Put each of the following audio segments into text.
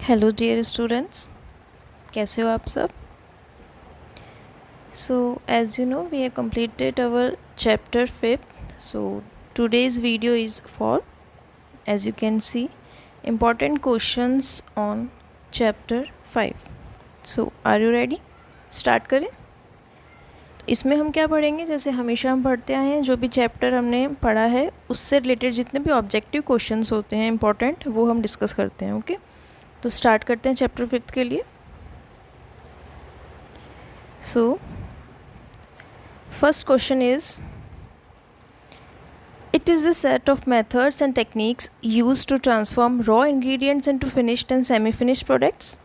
Hello dear students, कैसे हो आप सब। So as you know we have completed our chapter 5th. So today's video is for, as you can see, important questions on chapter 5. So are you ready? Start करें। इसमें हम क्या पढ़ेंगे, जैसे हमेशा हम पढ़ते आए हैं, जो भी चैप्टर हमने पढ़ा है उससे रिलेटेड जितने भी ऑब्जेक्टिव क्वेश्चंस होते हैं इंपॉर्टेंट, वो हम डिस्कस करते हैं। ओके, तो स्टार्ट करते हैं चैप्टर 5th के लिए। So first question is, it is the set of methods and techniques used to transform raw ingredients into finished and semi-finished products.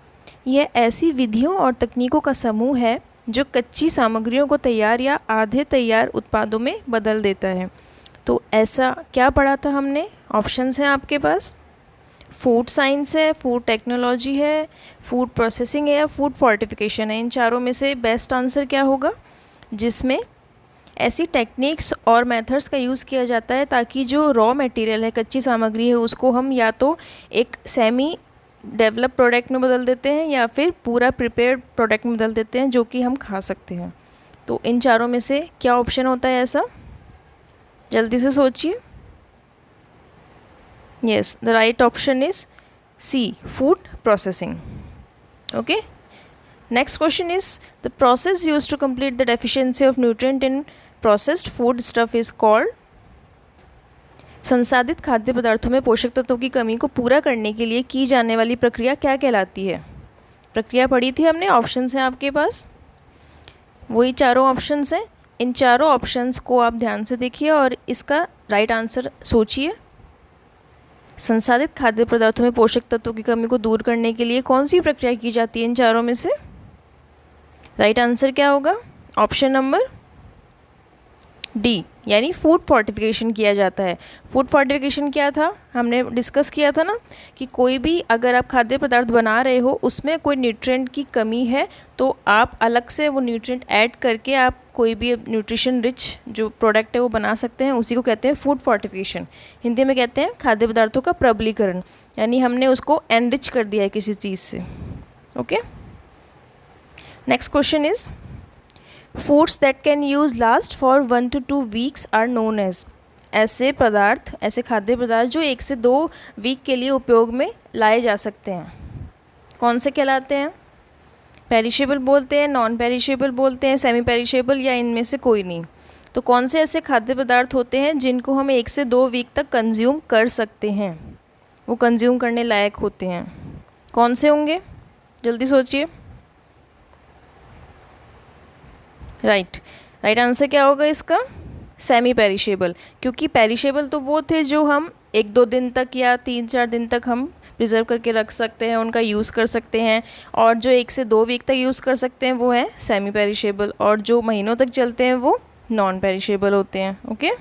यह ऐसी विधियों और तकनीकों का समूह है जो कच्ची सामग्रियों को तैयार या आधे तैयार उत्पादों में बदल देता है। तो ऐसा क्या पढ़ा था हमने? ऑप्शंस हैं आपके पास। फूड साइंस है, फूड टेक्नोलॉजी है, फूड प्रोसेसिंग है या फूड फोर्टिफिकेशन है। इन चारों में से बेस्ट आंसर क्या होगा? जिसमें ऐसी टेक्निक्स और मेथड्स का यूज़ किया जाता है ताकि जो रॉ मटेरियल है, कच्ची सामग्री है, उसको हम या तो एक सेमी डेवलप प्रोडक्ट में बदल देते हैं या फिर पूरा प्रिपेयर्ड प्रोडक्ट में बदल देते हैं जो कि हम खा सकते हैं। तो इन चारों में से क्या ऑप्शन होता है ऐसा? जल्दी से सोचिए। Yes, the right option is C, food processing. Okay, next question is, the process used to complete the deficiency of nutrient in processed food stuff is called. संसाधित खाद्य पदार्थों में पोषक तत्वों की कमी को पूरा करने के लिए की जाने वाली प्रक्रिया क्या कहलाती है? प्रक्रिया पढ़ी थी हमने, ऑप्शंस हैं आपके पास, वही चारों ऑप्शंस हैं। इन चारों ऑप्शंस को आप ध्यान से देखिए और इसका राइट आंसर सोचिए। संसाधित खाद्य पदार्थों में पोषक तत्वों की कमी को दूर करने के लिए कौन सी प्रक्रिया की जाती है इन चारों में से? राइट आंसर क्या होगा? ऑप्शन नंबर डी, यानी फूड फोर्टिफिकेशन किया जाता है। फूड फोर्टिफिकेशन क्या था? हमने डिस्कस किया था ना कि कोई भी अगर आप खाद्य पदार्थ बना रहे हो, उसमें कोई न्यूट्रिएंट की कमी है तो आप अलग से वो न्यूट्रिएंट ऐड करके आप कोई भी न्यूट्रिशन रिच जो प्रोडक्ट है वो बना सकते हैं। उसी को कहते हैं फूड फोर्टिफिकेशन। हिंदी में कहते हैं खाद्य पदार्थों का प्रबलीकरण, यानी हमने उसको एनरिच कर दिया है किसी चीज़ से। Okay, next question is, foods that can use last for 1 to 2 weeks are known as. ऐसे पदार्थ, ऐसे खाद्य पदार्थ जो 1 से 2 वीक के लिए उपयोग में लाए जा सकते हैं, कौन से कहलाते हैं? पेरिशेबल बोलते हैं, नॉन पेरिशेबल बोलते हैं, सेमी पेरिशेबल, या इनमें से कोई नहीं। तो कौन से ऐसे खाद्य पदार्थ होते हैं जिनको हम 1 से 2 वीक तक कंज्यूम कर सकते हैं, वो कंज्यूम करने लायक होते हैं? कौन से होंगे? जल्दी सोचिए। राइट आंसर क्या होगा इसका? Semi perishable. क्योंकि पेरिशेबल तो वो थे जो हम 1-2 दिन तक या 3-4 दिन तक हम प्रिजर्व करके रख सकते हैं, उनका यूज़ कर सकते हैं, और जो 1 से 2 वीक तक यूज़ कर सकते हैं वो है सेमी पेरिशेबल, और जो महीनों तक चलते हैं वो नॉन पेरिशेबल होते हैं। Okay,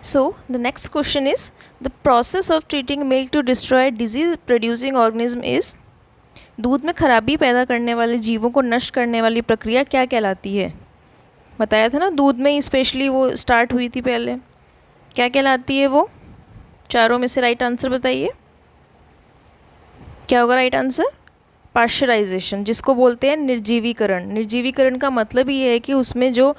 so the next question is, the process of treating milk to destroy disease producing organism is. दूध में खराबी पैदा करने वाले जीवों को नष्ट करने वाली प्रक्रिया क्या कहलाती है? बताया था ना, दूध में ही स्पेशली वो स्टार्ट हुई थी पहले। क्या कहलाती है वो? चारों में से राइट आंसर बताइए। क्या होगा राइट आंसर? पाश्चराइजेशन, जिसको बोलते हैं निर्जीवीकरण। निर्जीवीकरण का मतलब ये है कि उसमें जो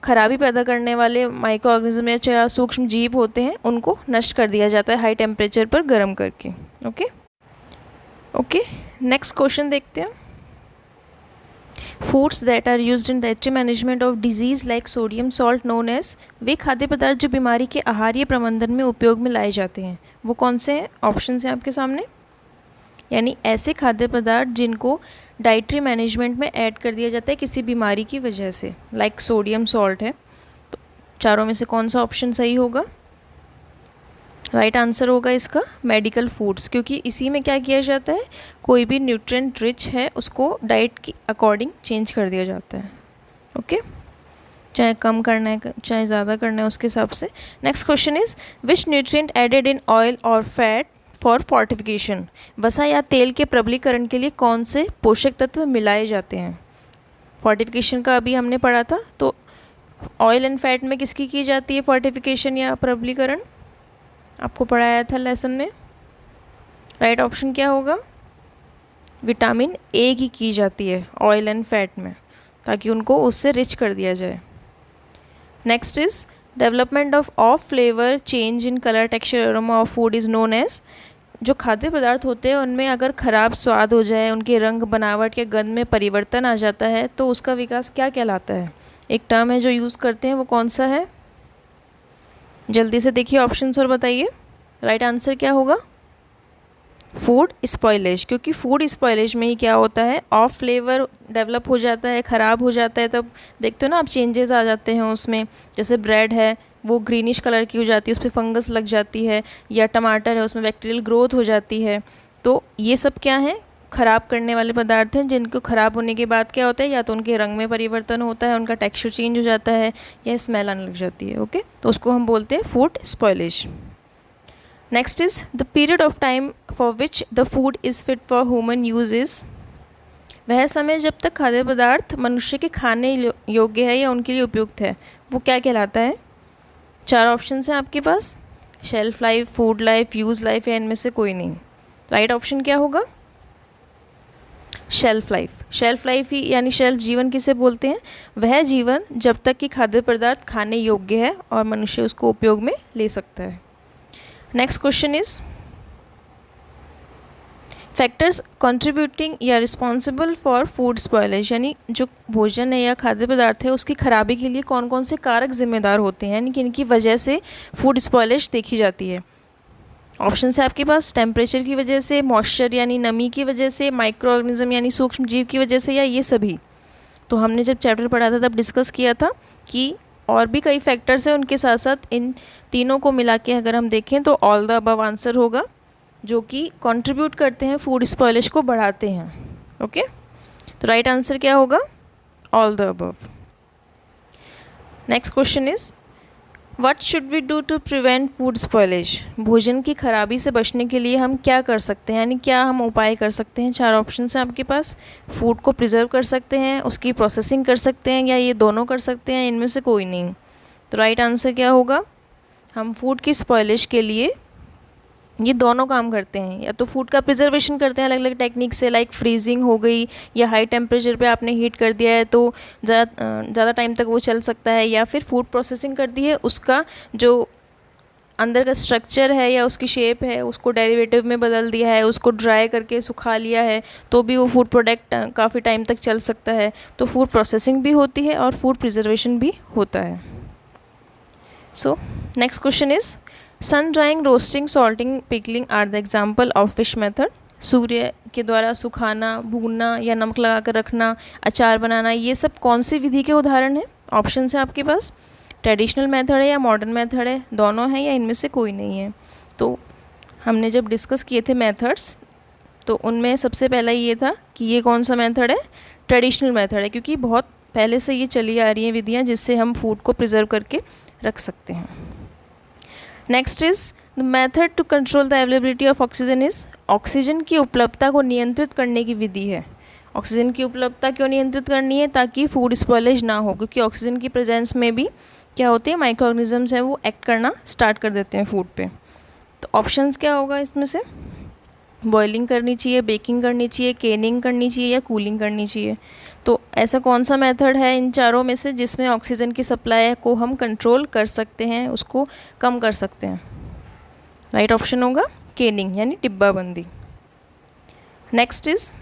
खराबी पैदा करने वाले माइक्रो ऑर्गेनिज्म या चाहे सूक्ष्म जीव होते हैं उनको नष्ट कर दिया जाता है हाई टेम्परेचर पर गर्म करके। ओके, नेक्स्ट क्वेश्चन देखते हैं। Foods that are used in dietary management of disease like sodium salt known as. वे खाद्य पदार्थ जो बीमारी के आहारीय प्रबंधन में उपयोग में लाए जाते हैं, वो कौन से हैं? ऑप्शन हैं आपके सामने। यानी ऐसे खाद्य पदार्थ जिनको डाइटरी मैनेजमेंट में ऐड कर दिया जाता है किसी बीमारी की वजह से, लाइक सोडियम सॉल्ट है। तो चारों में से कौन सा ऑप्शन सही होगा? राइट आंसर होगा इसका मेडिकल फूड्स, क्योंकि इसी में क्या किया जाता है, कोई भी न्यूट्रिएंट रिच है उसको डाइट की अकॉर्डिंग चेंज कर दिया जाता है। ओके, चाहे कम करना है चाहे ज़्यादा करना है उसके हिसाब से। Next question is, which nutrient added in oil और फैट फॉर फोर्टिफिकेशन। वसा या तेल के प्रबलीकरण के लिए कौन से पोषक तत्व मिलाए जाते हैं? फोर्टिफिकेशन का अभी हमने पढ़ा था, तो ऑयल एंड फैट में किसकी की जाती है फोर्टिफिकेशन या प्रबलीकरण? आपको पढ़ाया था लेसन में। राइट ऑप्शन क्या होगा? विटामिन ए की जाती है ऑयल एंड फैट में, ताकि उनको उससे रिच कर दिया जाए। Next is development of flavour change in colour texture aroma of food is known as. जो खाद्य पदार्थ होते हैं उनमें अगर ख़राब स्वाद हो जाए, उनके रंग, बनावट या गंध में परिवर्तन आ जाता है तो उसका विकास क्या कहलाता है? एक टर्म है जो यूज़ करते हैं, वो कौन सा है? जल्दी से देखिए ऑप्शंस और बताइए। राइट आंसर क्या होगा? Food spoilage. क्योंकि फूड स्पॉइलेज में ही क्या होता है, ऑफ फ्लेवर डेवलप हो जाता है, ख़राब हो जाता है, तब देखते हो ना आप चेंजेस आ जाते हैं उसमें। जैसे ब्रेड है वो ग्रीनिश कलर की हो जाती है, उस पर फंगस लग जाती है, या टमाटर है उसमें बैक्टीरियल ग्रोथ हो जाती है। तो ये सब क्या है? ख़राब करने वाले पदार्थ हैं, जिनको ख़राब होने के बाद क्या होता है, या तो उनके रंग में परिवर्तन होता है, उनका टेक्सचर चेंज हो जाता है, या स्मेल आने लग जाती है। ओके, तो उसको हम बोलते हैं food spoilage. Next is the period of time for which the food is fit for human use is. वह समय जब तक खाद्य पदार्थ मनुष्य के खाने योग्य है या उनके लिए उपयुक्त है, वो क्या कहलाता है? 4 ऑप्शन हैं आपके पास, shelf life, food life, use life, या इनमें से कोई नहीं। राइट ऑप्शन क्या होगा? Shelf life. शेल्फ लाइफ ही यानी शेल्फ जीवन किसे बोलते हैं? वह जीवन जब तक कि खाद्य पदार्थ खाने योग्य है और मनुष्य उसको उपयोग में ले सकता है। Next question is factors contributing या रिस्पॉन्सिबल फॉर फूड स्पॉइलेज, यानी जो भोजन है या खाद्य पदार्थ है उसकी खराबी के लिए कौन कौन से कारक जिम्मेदार होते हैं, यानी कि इनकी वजह से फूड स्पॉइलेज देखी जाती है। ऑप्शन है आपके पास, टेम्परेचर की वजह से, मॉइस्चर यानी नमी की वजह से, माइक्रो ऑर्गेनिज्म यानी सूक्ष्म जीव की वजह से, या ये सभी। तो हमने जब चैप्टर पढ़ा था तब डिस्कस किया था कि और भी कई फैक्टर्स हैं, उनके साथ साथ इन तीनों को मिला के अगर हम देखें तो ऑल द अबव आंसर होगा, जो कि कंट्रीब्यूट करते हैं, फूड स्पॉइलेज को बढ़ाते हैं। ओके, तो राइट आंसर क्या होगा? All the above. Next question is what should we do to prevent food spoilage. भोजन की खराबी से बचने के लिए हम क्या कर सकते हैं, यानी क्या हम उपाय कर सकते हैं? 4 ऑप्शन हैं आपके पास। फूड को प्रिजर्व कर सकते हैं, उसकी प्रोसेसिंग कर सकते हैं, या ये दोनों कर सकते हैं, इनमें से कोई नहीं। तो राइट आंसर क्या होगा? हम फूड की स्पॉइलेज के लिए ये दोनों काम करते हैं, या तो फूड का प्रिजर्वेशन करते हैं अलग अलग टेक्निक से, लाइक फ्रीजिंग हो गई, या हाई टेम्परेचर पे आपने हीट कर दिया है तो ज़्यादा टाइम तक वो चल सकता है, या फिर फूड प्रोसेसिंग कर दी है, उसका जो अंदर का स्ट्रक्चर है या उसकी शेप है उसको डेरिवेटिव में बदल दिया है, उसको ड्राई करके सुखा लिया है, तो भी वो फूड प्रोडक्ट काफ़ी टाइम तक चल सकता है। तो फूड प्रोसेसिंग भी होती है और फूड प्रिजर्वेशन भी होता है। So next question is sun drying, roasting, salting, pickling are the example of which method. सूर्य के द्वारा सुखाना, भूनना या नमक लगा कर रखना, अचार बनाना, ये सब कौन सी विधि के उदाहरण हैं? ऑप्शन है आपके पास, ट्रेडिशनल मेथड है या मॉडर्न मेथड है, दोनों हैं, या इनमें से कोई नहीं है। तो हमने जब डिस्कस किए थे मेथड्स तो उनमें सबसे पहला ये था कि ये कौन सा मेथड है? ट्रेडिशनल मेथड है, क्योंकि बहुत पहले से ये चली आ रही हैं विधियाँ जिससे हम फूड को प्रिजर्व करके रख सकते हैं। Next is the method to control the availability of oxygen is. Oxygen की उपलब्धता को नियंत्रित करने की विधि है। ऑक्सीजन की उपलब्धता क्यों नियंत्रित करनी है? ताकि फूड स्पॉइलेज ना हो, क्योंकि ऑक्सीजन की प्रेजेंस में भी क्या होते हैं, माइक्रो ऑर्गेनिजम्स हैं वो एक्ट करना स्टार्ट कर देते हैं फूड पे। तो ऑप्शंस क्या होगा इसमें से? बॉइलिंग करनी चाहिए, बेकिंग करनी चाहिए, केनिंग करनी चाहिए, या कूलिंग करनी चाहिए। तो ऐसा कौन सा मेथड है इन चारों में से जिसमें ऑक्सीजन की सप्लाई को हम कंट्रोल कर सकते हैं, उसको कम कर सकते हैं? राइट ऑप्शन होगा केनिंग, यानी डिब्बाबंदी। Next is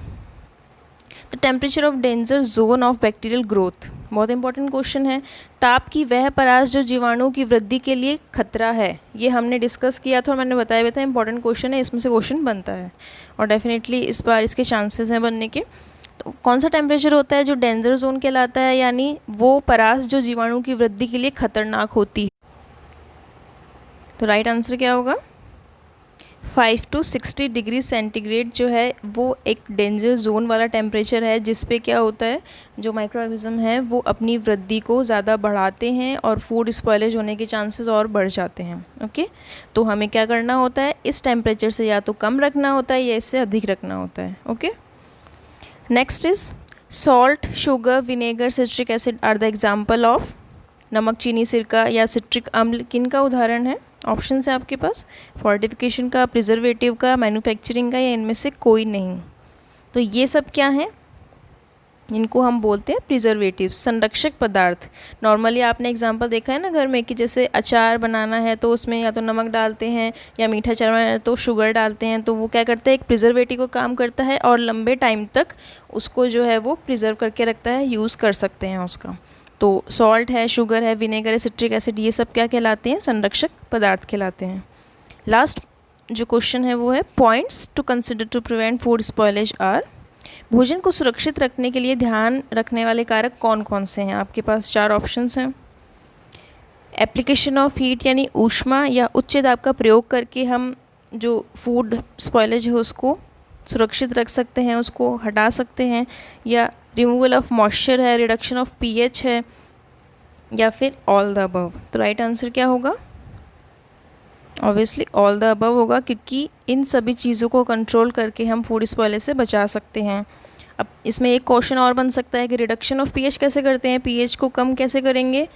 the temperature of danger zone of bacterial growth. बहुत इंपॉर्टेंट क्वेश्चन है। ताप की वह परास जो जीवाणु की वृद्धि के लिए खतरा है, ये हमने डिस्कस किया था और मैंने बताया भी था इंपॉर्टेंट क्वेश्चन है, इसमें से क्वेश्चन बनता है और डेफिनेटली इस बार इसके चांसेस हैं बनने के। तो कौन सा टेम्परेचर होता है जो डेंजर जोन कहलाता है, यानी वो परास जो जीवाणु की वृद्धि के लिए खतरनाक होती है? तो राइट आंसर क्या होगा? 5 to 60 डिग्री सेंटीग्रेड जो है वो एक डेंजर जोन वाला टेम्परेचर है, जिस पे क्या होता है, जो माइक्रो ऑर्गेनिज्म है वो अपनी वृद्धि को ज़्यादा बढ़ाते हैं और फूड स्पॉइलेज होने के चांसेस और बढ़ जाते हैं। ओके, तो हमें क्या करना होता है, इस टेम्परेचर से या तो कम रखना होता है या इससे अधिक रखना होता है। Okay, next is salt, sugar, vinegar, citric acid are the example of. नमक, चीनी, सिरका या सिट्रिक अम्ल किन का उदाहरण है? ऑप्शन है आपके पास फोर्टिफिकेशन का, प्रिजर्वेटिव का, मैन्युफैक्चरिंग का, या इनमें से कोई नहीं। तो ये सब क्या है, इनको हम बोलते हैं प्रिजर्वेटिव, संरक्षक पदार्थ। नॉर्मली आपने एग्जांपल देखा है ना घर में कि जैसे अचार बनाना है तो उसमें या तो नमक डालते हैं, या मीठा अचार बनाना है तो शुगर डालते हैं, तो वो क्या करता है, एक प्रिजर्वेटिव को काम करता है और लंबे टाइम तक उसको जो है वो प्रिजर्व करके रखता है, यूज़ कर सकते हैं उसका। तो सॉल्ट है, शुगर है, विनेगर है, सिट्रिक एसिड, ये सब क्या कहलाते हैं, संरक्षक पदार्थ कहलाते हैं। लास्ट जो क्वेश्चन है वो है points to consider to prevent food spoilage are. भोजन को सुरक्षित रखने के लिए ध्यान रखने वाले कारक कौन कौन से हैं। आपके पास 4 ऑप्शंस हैं। एप्लीकेशन ऑफ हीट यानी ऊष्मा या उच्च दाब का प्रयोग करके हम जो फूड स्पॉयलेज है उसको सुरक्षित रख सकते हैं, उसको हटा सकते हैं, या रिमूवल ऑफ मॉइस्चर है, रिडक्शन ऑफ पीएच है, या फिर ऑल द अबव। तो राइट आंसर क्या होगा, ऑब्वियसली ऑल द अबव होगा, क्योंकि इन सभी चीज़ों को कंट्रोल करके हम फूड स्पॉयलेज से बचा सकते हैं। अब इसमें एक क्वेश्चन और बन सकता है कि रिडक्शन ऑफ पीएच कैसे करते हैं, पीएच को कम कैसे करेंगे।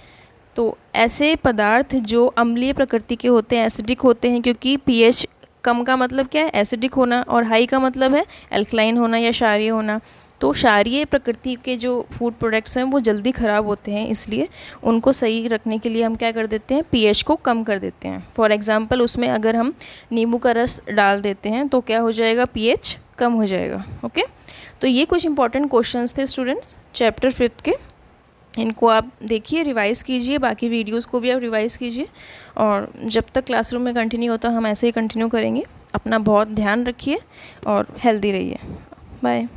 तो ऐसे पदार्थ जो अम्लीय प्रकृति के होते हैं, एसिडिक होते हैं, क्योंकि पीएच कम का मतलब क्या है, एसिडिक होना, और हाई का मतलब है एल्कलाइन होना या क्षारीय होना। तो क्षारीय प्रकृति के जो फूड प्रोडक्ट्स हैं वो जल्दी ख़राब होते हैं, इसलिए उनको सही रखने के लिए हम क्या कर देते हैं, पीएच को कम कर देते हैं। फॉर एग्जांपल उसमें अगर हम नींबू का रस डाल देते हैं तो क्या हो जाएगा, पीएच कम हो जाएगा। ओके, तो ये कुछ इंपॉर्टेंट क्वेश्चंस थे स्टूडेंट्स चैप्टर 5 के। इनको आप देखिए, रिवाइज़ कीजिए, बाकी वीडियोस को भी आप रिवाइज़ कीजिए, और जब तक क्लासरूम में कंटिन्यू होता हम ऐसे ही कंटिन्यू करेंगे। अपना बहुत ध्यान रखिए और हेल्दी रहिए। बाय।